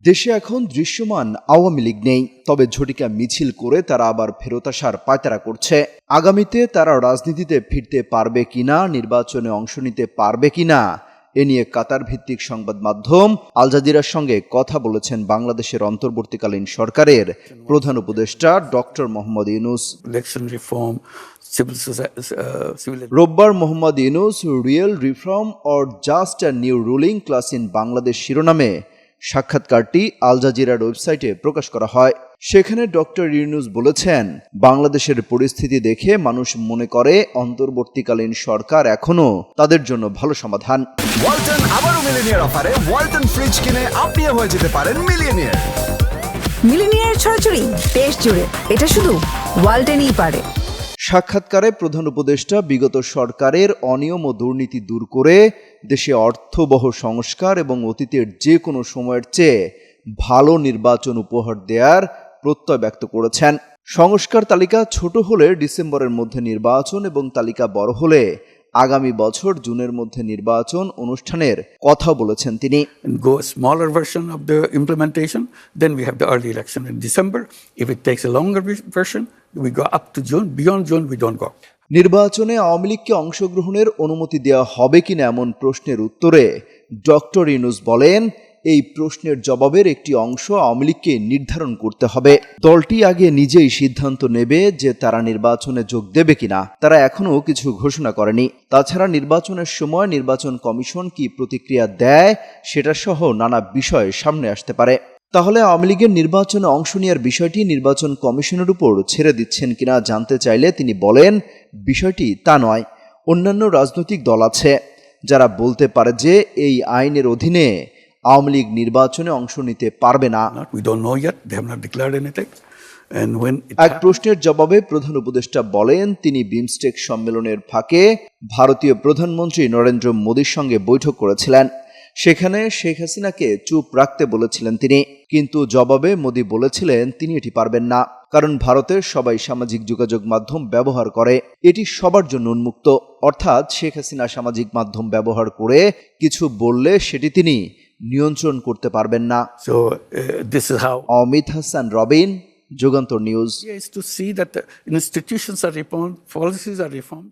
দেশে এখন দৃশ্যমান আওয়ামী লীগ নেই, তবে ঝটিকা মিছিল করে তারা আবার ফেরত আসার পায়তারা করছে। আগামীতে তারা রাজনীতিতে ফিরতে পারবে কিনা, নির্বাচনে অংশ নিতে পারবে কিনা, এ নিয়ে কাতার ভিত্তিক সংবাদ মাধ্যম আল জাজিরার সঙ্গে কথা বলেছেন বাংলাদেশের অন্তর্বর্তীকালীন সরকারের প্রধান উপদেষ্টা ডক্টর মোহাম্মদ ইউনূস। রোববার Mohammad Yunus real reform or just a new ruling class in Bangladesh শিরোনামে সাক্ষাৎকারটি আল জাজিরার ওয়েবসাইটে প্রকাশ করা হয়। সেখানে ডক্টর ইউনূস বলেছেন, বাংলাদেশের পরিস্থিতি দেখে মানুষ মনে করে অন্তর্বর্তীকালীন সরকার এখনো তাদের জন্য ভালো সমাধান। ওয়ালটন আবারও মিলিনিয়ার অফারে ওয়ালটন ফ্রিজ কিনে আপনিও হয়ে যেতে পারেন মিলিয়নিয়ার। মিলিনিয়ার ছড়াছড়ি দেশ জুড়ে, এটা শুধু ওয়ালটনই পারে। সাক্ষাৎকারে প্রধান উপদেষ্টা বিগত সরকারের অনিয়ম ও দুর্নীতি দূর করে দেশে অর্থবহ সংস্কার এবং অতীতের যে কোনো সময়ের চেয়ে ভালো নির্বাচন উপহার দেওয়ার প্রত্যয় ব্যক্ত করেছেন। সংস্কার তালিকা ছোট হলে ডিসেম্বরের মধ্যে নির্বাচন এবং তালিকা বড় হলে আগামী বছর জুনের মধ্যে নির্বাচন অনুষ্ঠানের কথা বলেছেন তিনি। Go a smaller version of the implementation, then we have the early election in December. If it takes a longer version, we go up to June. Beyond June, we don't go. নির্বাচনে আওয়ামী লীগকে অংশগ্রহণের অনুমতি দেওয়া হবে কিনা এমন প্রশ্নের উত্তরে ডক্টর ইউনূস বলেন, এই প্রশ্নের জবাবের একটি অংশ আওয়ামী লীগকে নির্ধারণ করতে হবে। দলটি আগে নিজেই সিদ্ধান্ত নেবে যে তারা নির্বাচনে যোগ দেবে কিনা। তারা এখনো কিছু ঘোষণা করেনি। তাছাড়া নির্বাচনের সময় নির্বাচন কমিশন কি প্রতিক্রিয়া দেয় সেটা সহ নানা বিষয় সামনে আসতে পারে। তাহলে আওয়ামী লীগের নির্বাচনে অংশ নেওয়ার বিষয়টি নির্বাচন কমিশনের উপর ছেড়ে দিচ্ছেন কিনা জানতে চাইলে তিনি বলেন, বিষয়টি তা নয়। অন্যান্য রাজনৈতিক দল আছে যারা বলতে পারে যে এই আইনের অধীনে আওয়ামী লীগ নির্বাচনে অংশ নিতে পারবে না। এক প্রশ্নের জবাবে প্রধান উপদেষ্টা বলেন, তিনি বিমস্টেক সম্মেলনের ফাঁকে ভারতীয় প্রধানমন্ত্রী নরেন্দ্র মোদীর সঙ্গে বৈঠক করেছিলেন। সেখানে শেখ হাসিনাকে চুপ রাখতে বলেছিলেন তিনি, কিন্তু জবাবে মোদী বলেছিলেন তিনি এটি পারবেন না, কারণ ভারতের সবাই সামাজিক যোগাযোগ মাধ্যম ব্যবহার করে, এটি সবার জন্য উন্মুক্ত। অর্থাৎ শেখ হাসিনা সামাজিক মাধ্যম ব্যবহার করে কিছু বললে সেটি তিনি নিয়ন্ত্রণ করতে পারবেন না। Amit Hasan Robin, Jugantor news. To see that the institutions are reformed, policies are reformed.